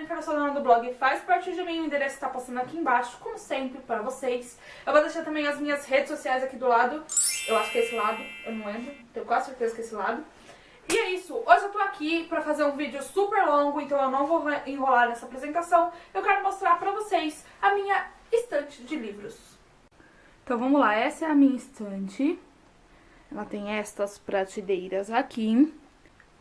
Jennifer, eu sou dona do blog Faz Parte de Mim, o endereço tá passando aqui embaixo, como sempre, pra vocês. Eu vou deixar também as minhas redes sociais aqui do lado, eu acho que é esse lado, eu não lembro, tenho quase certeza que é esse lado. E é isso, hoje eu tô aqui pra fazer um vídeo super longo, então eu não vou enrolar nessa apresentação. Eu quero mostrar pra vocês a minha estante de livros. Então vamos lá, essa é a minha estante. Ela tem estas prateleiras aqui.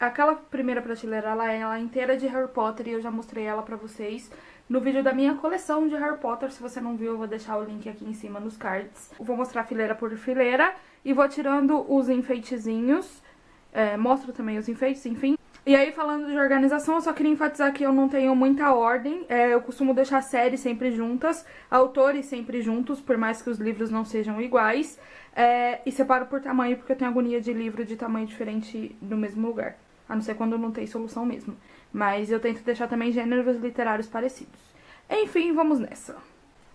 Aquela primeira prateleira, ela é inteira de Harry Potter e eu já mostrei ela pra vocês no vídeo da minha coleção de Harry Potter. Se você não viu, eu vou deixar o link aqui em cima nos cards. Eu vou mostrar fileira por fileira e vou tirando os enfeitezinhos. Mostro também os enfeites, enfim. E aí, falando de organização, eu só queria enfatizar que eu não tenho muita ordem. Eu costumo deixar séries sempre juntas, autores sempre juntos, por mais que os livros não sejam iguais. E separo por tamanho, porque eu tenho agonia de livro de tamanho diferente no mesmo lugar. A não ser quando não tem solução mesmo. Mas eu tento deixar também gêneros literários parecidos. Enfim, vamos nessa.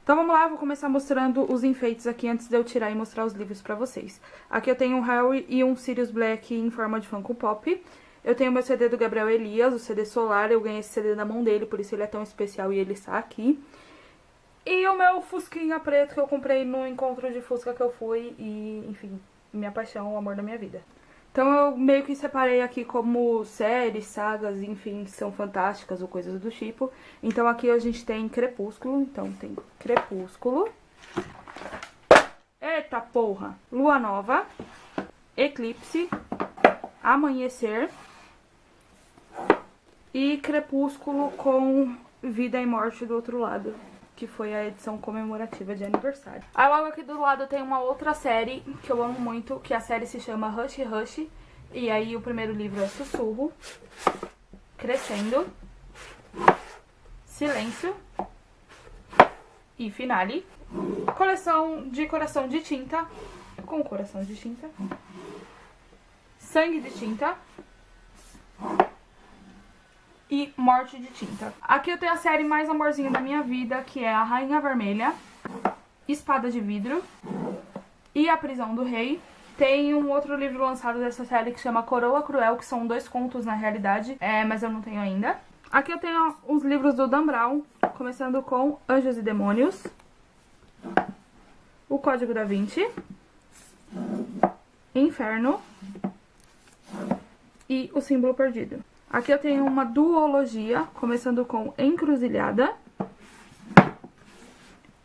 Então vamos lá, eu vou começar mostrando os enfeites aqui antes de eu tirar e mostrar os livros pra vocês. Aqui eu tenho um Harry e um Sirius Black em forma de Funko Pop. Eu tenho o meu CD do Gabriel Elias, o CD Solar. Eu ganhei esse CD da mão dele, por isso ele é tão especial e ele está aqui. E o meu Fusquinha preto que eu comprei no encontro de Fusca que eu fui e, enfim, minha paixão, o amor da minha vida. Então eu meio que separei aqui como séries, sagas, enfim, são fantásticas ou coisas do tipo. Então aqui a gente tem Crepúsculo, então tem Crepúsculo. Eita porra! Lua Nova, Eclipse, Amanhecer e Crepúsculo com Vida e Morte do outro lado, que foi a edição comemorativa de aniversário. Aí logo aqui do lado tem uma outra série que eu amo muito, que a série se chama Hush Hush. E aí o primeiro livro é Sussurro, Crescendo, Silêncio e Finale. Coleção de coração de tinta, com coração de tinta. Sangue de tinta. E Morte de tinta. Aqui eu tenho a série mais amorzinha da minha vida, que é A Rainha Vermelha, Espada de Vidro e A Prisão do Rei. Tem um outro livro lançado dessa série que chama Coroa Cruel, que são 2 contos na realidade, mas eu não tenho ainda. Aqui eu tenho os livros do Dan Brown, começando com Anjos e Demônios, O Código da Vinci, Inferno e O Símbolo Perdido. Aqui eu tenho uma duologia, começando com Encruzilhada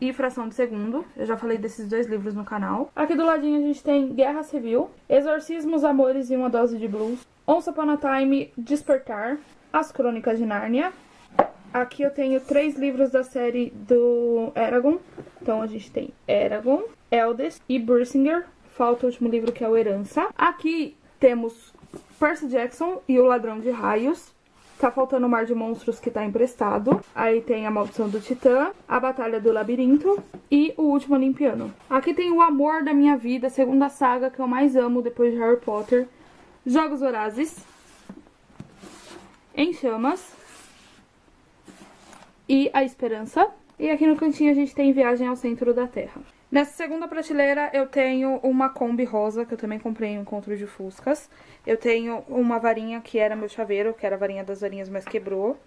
e Fração de Segundo. Eu já falei desses 2 livros no canal. Aqui do ladinho a gente tem Guerra Civil, Exorcismos, Amores e uma Dose de Blues, Once Upon a Time, Despertar, As Crônicas de Nárnia. Aqui eu tenho 3 livros da série do Eragon. Então a gente tem Eragon, Eldest e Brisingr. Falta o último livro, que é o Herança. Aqui temos Percy Jackson e o Ladrão de Raios. Tá faltando o Mar de Monstros, que tá emprestado. Aí tem A Maldição do Titã, A Batalha do Labirinto e O Último Olimpiano. Aqui tem O Amor da Minha Vida, a segunda saga que eu mais amo depois de Harry Potter. Jogos Vorazes, Em Chamas e A Esperança. E aqui no cantinho a gente tem Viagem ao Centro da Terra. Nessa segunda prateleira eu tenho uma Kombi rosa, que eu também comprei em um encontro de Fuscas. Eu tenho uma varinha que era meu chaveiro, que era a varinha das varinhas, mas quebrou.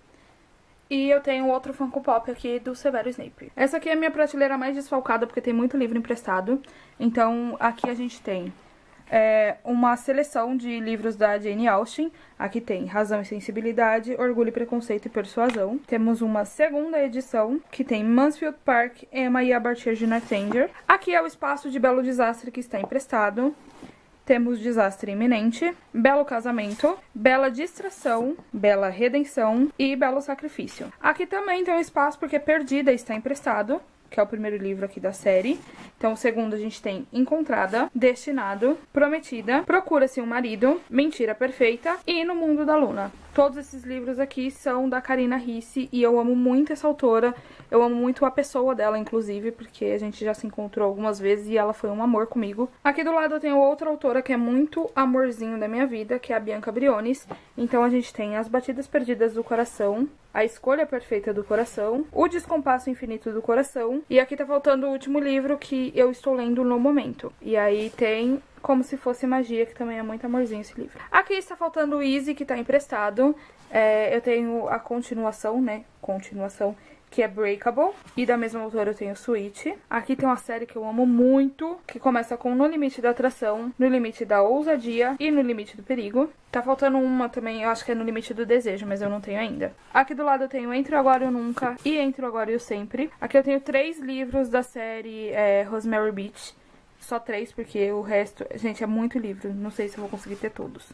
E eu tenho outro Funko Pop aqui do Severo Snape. Essa aqui é a minha prateleira mais desfalcada, porque tem muito livro emprestado. Então aqui a gente tem uma seleção de livros da Jane Austen. Aqui tem Razão e Sensibilidade, Orgulho, Preconceito e Persuasão. Temos uma segunda edição, que tem Mansfield Park, Emma e a Bartier de Northanger. Aqui é o espaço de Belo Desastre, que está emprestado. Temos Desastre Iminente, Belo Casamento, Bela Distração, Bela Redenção e Belo Sacrifício. Aqui também tem um espaço porque Perdida está emprestado, que é o primeiro livro aqui da série. Então o segundo a gente tem Encontrada, Destinado, Prometida, Procura-se um Marido, Mentira Perfeita e No Mundo da Luna. Todos esses livros aqui são da Carina Ricci e eu amo muito essa autora. Eu amo muito a pessoa dela, inclusive, porque a gente já se encontrou algumas vezes e ela foi um amor comigo. Aqui do lado eu tenho outra autora que é muito amorzinho da minha vida, que é a Bianca Briones. Então a gente tem As Batidas Perdidas do Coração, A Escolha Perfeita do Coração, O Descompasso Infinito do Coração. E aqui tá faltando o último livro que eu estou lendo no momento. E aí tem Como Se Fosse Magia, que também é muito amorzinho esse livro. Aqui está faltando o Easy, que tá emprestado. Eu tenho a continuação, né? Que é Breakable. E da mesma autora eu tenho Sweet. Aqui tem uma série que eu amo muito, que começa com No Limite da Atração, No Limite da Ousadia e No Limite do Perigo. Tá faltando uma também, eu acho que é No Limite do Desejo, mas eu não tenho ainda. Aqui do lado eu tenho Entre o Agora e o Nunca e Entre o Agora e o Sempre. Aqui eu tenho 3 livros da série Rosemary Beach. Só 3, porque o resto, gente, é muito livro. Não sei se eu vou conseguir ter todos.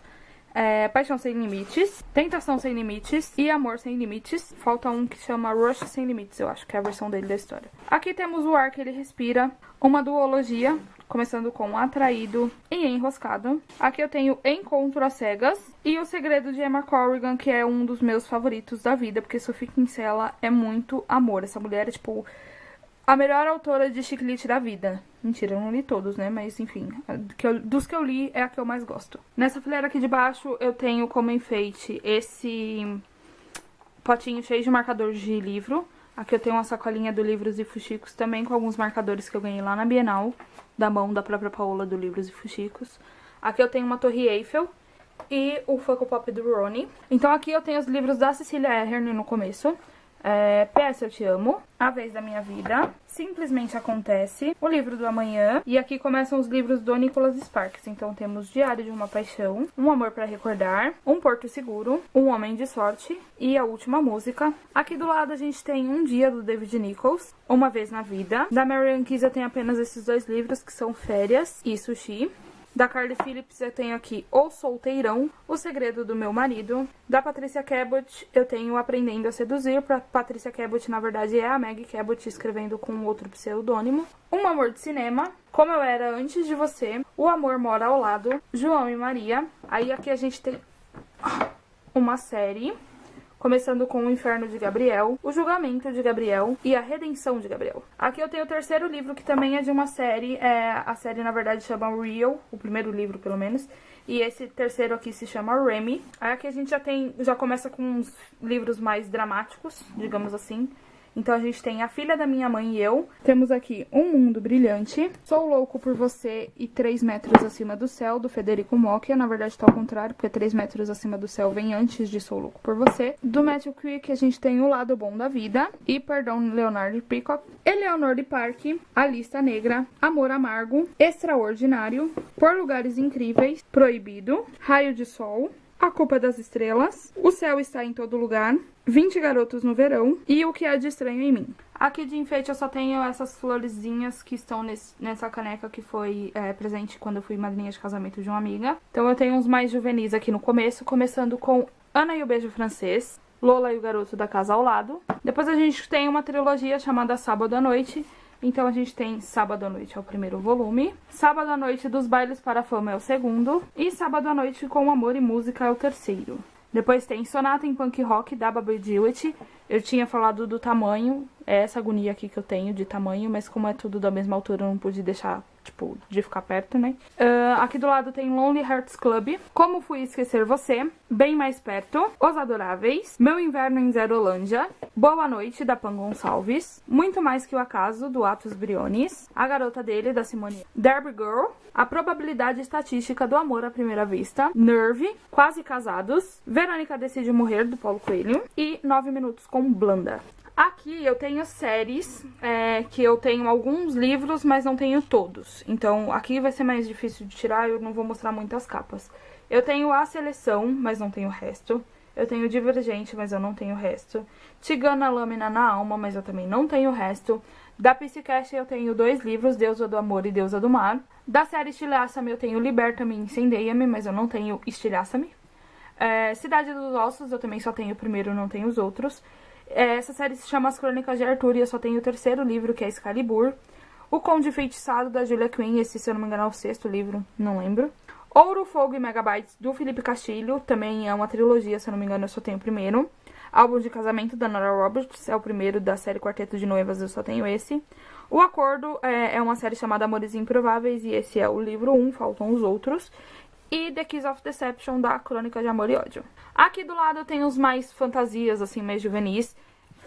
Paixão Sem Limites, Tentação Sem Limites e Amor Sem Limites. Falta um que chama Rush Sem Limites, eu acho que é a versão dele da história. Aqui temos O Ar Que Ele Respira, uma duologia, começando com Atraído e Enroscado. Aqui eu tenho Encontro às Cegas e O Segredo de Emma Corrigan, que é um dos meus favoritos da vida, porque Sophie Kinsella é muito amor. Essa mulher é, tipo, a melhor autora de chiclete da vida. Mentira, eu não li todos, né? Mas, enfim, dos que eu li é a que eu mais gosto. Nessa fileira aqui de baixo, eu tenho como enfeite esse potinho cheio de marcadores de livro. Aqui eu tenho uma sacolinha do Livros e Fuxicos, também com alguns marcadores que eu ganhei lá na Bienal, da mão da própria Paola do Livros e Fuxicos. Aqui eu tenho uma Torre Eiffel e o Funko Pop do Ronnie. Então aqui eu tenho os livros da Cecília Ahern no começo. PS Eu Te Amo, A Vez da Minha Vida, Simplesmente Acontece, O Livro do Amanhã. E aqui começam os livros do Nicholas Sparks. Então temos Diário de uma Paixão, Um Amor pra Recordar, Um Porto Seguro, Um Homem de Sorte e A Última Música. Aqui do lado a gente tem Um Dia, do David Nichols, Uma Vez na Vida. Da Marianne Keyes eu tenho apenas esses 2 livros, que são Férias e Sushi. Da Carly Phillips eu tenho aqui O Solteirão, O Segredo do Meu Marido. Da Patricia Cabot eu tenho Aprendendo a Seduzir. Patricia Cabot, na verdade, é a Maggie Cabot escrevendo com outro pseudônimo. Um Amor de Cinema, Como Eu Era Antes de Você, O Amor Mora ao Lado, João e Maria. Aí aqui a gente tem uma série, começando com O Inferno de Gabriel, O Julgamento de Gabriel e A Redenção de Gabriel. Aqui eu tenho o terceiro livro, que também é de uma série. A série, na verdade, chama Real, o primeiro livro, pelo menos. E esse terceiro aqui se chama Remy. Aí aqui a gente já começa com uns livros mais dramáticos, digamos assim. Então a gente tem A Filha da Minha Mãe e Eu. Temos aqui Um Mundo Brilhante, Sou Louco por Você e 3 Metros Acima do Céu, do Federico Mocchia. Na verdade tá ao contrário, porque 3 Metros Acima do Céu vem antes de Sou Louco por Você. Do Matthew Quick a gente tem O Lado Bom da Vida e Perdão, Leonardo Peacock. Eleanor de Parque, A Lista Negra, Amor Amargo, Extraordinário, Por Lugares Incríveis, Proibido, Raio de Sol, A Culpa das Estrelas, O Céu Está em Todo Lugar, 20 Garotos no Verão e O Que Há de Estranho em Mim. Aqui de enfeite eu só tenho essas florezinhas que estão nessa caneca que foi presente quando eu fui madrinha de casamento de uma amiga. Então eu tenho uns mais juvenis aqui no começo, começando com Ana e o Beijo Francês, Lola e o Garoto da Casa ao Lado. Depois a gente tem uma trilogia chamada Sábado à Noite. Então a gente tem Sábado à Noite é o primeiro volume, Sábado à Noite dos Bailes para a Fama é o segundo e Sábado à Noite com Amor e Música é o terceiro. Depois tem Sonata em Punk Rock, da Barbara Jewett. Eu tinha falado do tamanho, é essa agonia aqui que eu tenho de tamanho, mas como é tudo da mesma altura, eu não pude deixar, tipo, de ficar perto, né? Aqui do lado tem Lonely Hearts Club, Como Fui Esquecer Você, Bem Mais Perto, Os Adoráveis, Meu Inverno em Zerolândia, Boa Noite, da Pan Gonçalves, Muito Mais Que o Acaso, do Atos Briones, A Garota Dele, da Simone, Derby Girl, A Probabilidade Estatística do Amor à Primeira Vista, Nerve, Quase Casados, Verônica Decide Morrer, do Paulo Coelho, e 9 Minutos com Blanda. Aqui eu tenho séries, que eu tenho alguns livros, mas não tenho todos. Então aqui vai ser mais difícil de tirar, eu não vou mostrar muitas capas. Eu tenho A Seleção, mas não tenho o resto. Eu tenho Divergente, mas eu não tenho o resto. Tigana Lâmina na Alma, mas eu também não tenho o resto. Da Psycast eu tenho 2 livros, Deusa do Amor e Deusa do Mar. Da série Estilhaça-me eu tenho Liberta-me e Incendeia-me, mas eu não tenho Estilhaça-me. Cidade dos Ossos eu também só tenho o primeiro, não tenho os outros. Essa série se chama As Crônicas de Arthur e eu só tenho o terceiro livro, que é Excalibur. O Conde Feitiçado, da Julia Quinn, esse, se eu não me engano, é o 6º livro, não lembro. Ouro, Fogo e Megabytes, do Felipe Castilho, também é uma trilogia, se eu não me engano, eu só tenho o primeiro. Álbum de Casamento, da Nora Roberts, é o primeiro da série Quarteto de Noivas, eu só tenho esse. O Acordo é uma série chamada Amores Improváveis e esse é o livro 1, faltam os outros. E The Kiss of Deception, da Crônica de Amor e Ódio. Aqui do lado eu tenho os mais fantasias, assim, mais juvenis.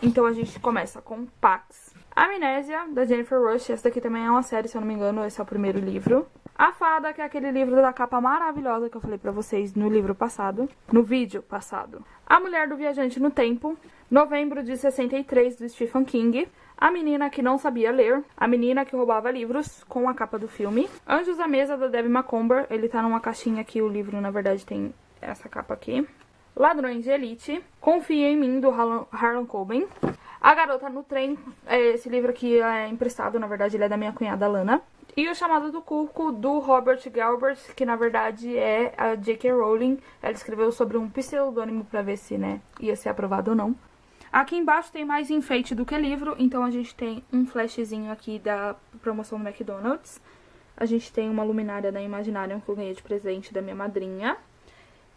Então a gente começa com Pax. Amnésia, da Jennifer Rush. Essa daqui também é uma série, se eu não me engano, esse é o primeiro livro. A Fada, que é aquele livro da capa maravilhosa que eu falei pra vocês no livro passado, no vídeo passado. A Mulher do Viajante no Tempo, novembro de 63, do Stephen King. A Menina que Não Sabia Ler, A Menina que Roubava Livros, com a capa do filme. Anjos à Mesa, da Debbie Macomber, ele tá numa caixinha aqui, o livro na verdade tem essa capa aqui. Ladrões de Elite, Confia em Mim, do Harlan Coben. A Garota no Trem, esse livro aqui é emprestado, na verdade ele é da minha cunhada Lana. E O Chamado do Cuco, do Robert Galbraith, que na verdade é a J.K. Rowling. Ela escreveu sobre um pseudônimo pra ver se, né, ia ser aprovado ou não. Aqui embaixo tem mais enfeite do que livro, então a gente tem um flashzinho aqui da promoção do McDonald's. A gente tem uma luminária da Imaginarium que eu ganhei de presente da minha madrinha.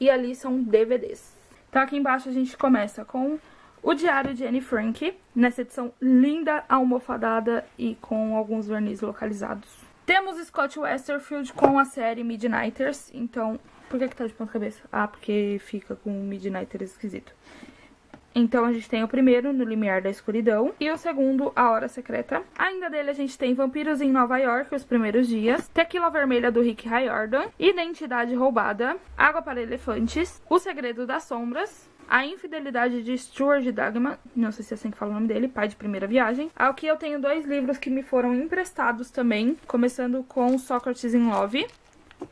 E ali são DVDs. Então aqui embaixo a gente começa com o Diário de Anne Frank, nessa edição linda, almofadada e com alguns verniz localizados. Temos Scott Westerfield com a série Midnighters, então... Por que tá de ponta cabeça? Ah, porque fica com Midnighters esquisito. Então a gente tem o primeiro, No Limiar da Escuridão, e o segundo, A Hora Secreta. Ainda dele a gente tem Vampiros em Nova York, Os Primeiros Dias, Tequila Vermelha, do Rick Riordan, Identidade Roubada, Água para Elefantes, O Segredo das Sombras, A Infidelidade de Stuart Dagman, não sei se é assim que fala o nome dele, pai de primeira viagem. Aqui eu tenho 2 livros que me foram emprestados também, começando com Socrates in Love.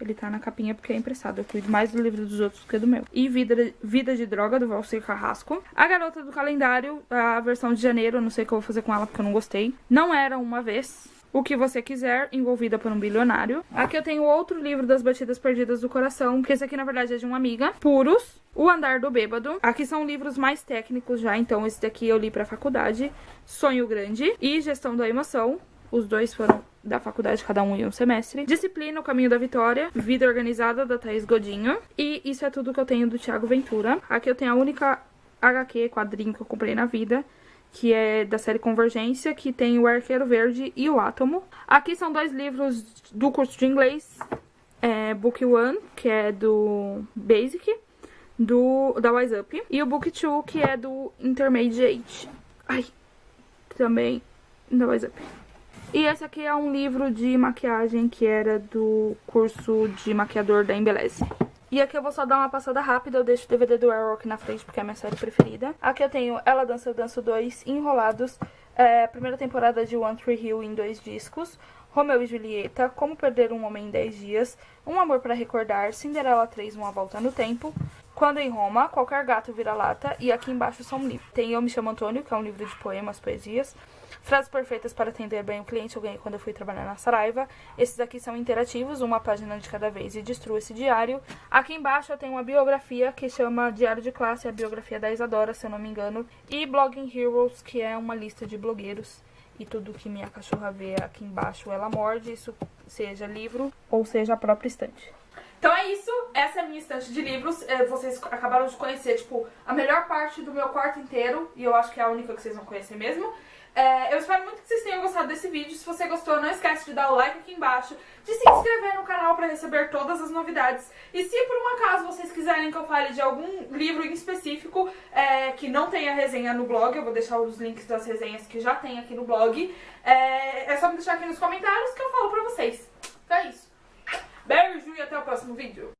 Ele tá na capinha porque é emprestado. Eu cuido mais do livro dos outros do que do meu. E Vida de Droga, do Valcir Carrasco. A Garota do Calendário, a versão de janeiro. Eu não sei o que eu vou fazer com ela porque eu não gostei. Não Era Uma Vez. O Que Você Quiser, Envolvida por um Bilionário. Aqui eu tenho outro livro das Batidas Perdidas do Coração, que esse aqui na verdade é de uma amiga. Puros. O Andar do Bêbado. Aqui são livros mais técnicos já, então esse daqui eu li pra faculdade. Sonho Grande e Gestão da Emoção. Os 2 foram da faculdade, cada um em um semestre. Disciplina, O Caminho da Vitória. Vida Organizada, da Thaís Godinho. E isso é tudo que eu tenho do Thiago Ventura. Aqui eu tenho a única HQ, quadrinho que eu comprei na vida, que é da série Convergência, que tem o Arqueiro Verde e o Átomo. Aqui são 2 livros do curso de inglês. Book 1, que é do Basic, da Wise Up. E o Book 2, que é do Intermediate. Também da Wise Up. E esse aqui é um livro de maquiagem que era do curso de maquiador da Embeleze. E aqui eu vou só dar uma passada rápida, eu deixo o DVD do Arrow aqui na frente porque é a minha série preferida. Aqui eu tenho Ela Dança, Eu Danço 2, Enrolados, primeira temporada de One Tree Hill em 2 discos, Romeu e Julieta, Como Perder um Homem em 10 Dias, Um Amor para Recordar, Cinderela 3, Uma Volta no Tempo, Quando em Roma, Qualquer Gato Vira-Lata, e aqui embaixo são livros. Tem Eu Me Chamo Antônio, que é um livro de poemas, poesias. Frases Perfeitas para Atender Bem o Cliente, eu ganhei quando eu fui trabalhar na Saraiva. Esses aqui são interativos, uma página de cada vez, e Destrua esse diário. Aqui embaixo eu tenho uma biografia que chama Diário de Classe, a biografia da Isadora, se eu não me engano. E Blogging Heroes, que é uma lista de blogueiros. E tudo que minha cachorra vê aqui embaixo ela morde, isso seja livro ou seja a própria estante. Então é isso, essa é a minha estante de livros. Vocês acabaram de conhecer, tipo, a melhor parte do meu quarto inteiro. E eu acho que é a única que vocês vão conhecer mesmo. Eu espero muito que vocês tenham gostado desse vídeo. Se você gostou, não esquece de dar o like aqui embaixo, de se inscrever no canal para receber todas as novidades. E se por um acaso vocês quiserem que eu fale de algum livro em específico que não tenha resenha no blog, eu vou deixar os links das resenhas que já tem aqui no blog. É só me deixar aqui nos comentários que eu falo pra vocês. Então é isso. Beijo e até o próximo vídeo.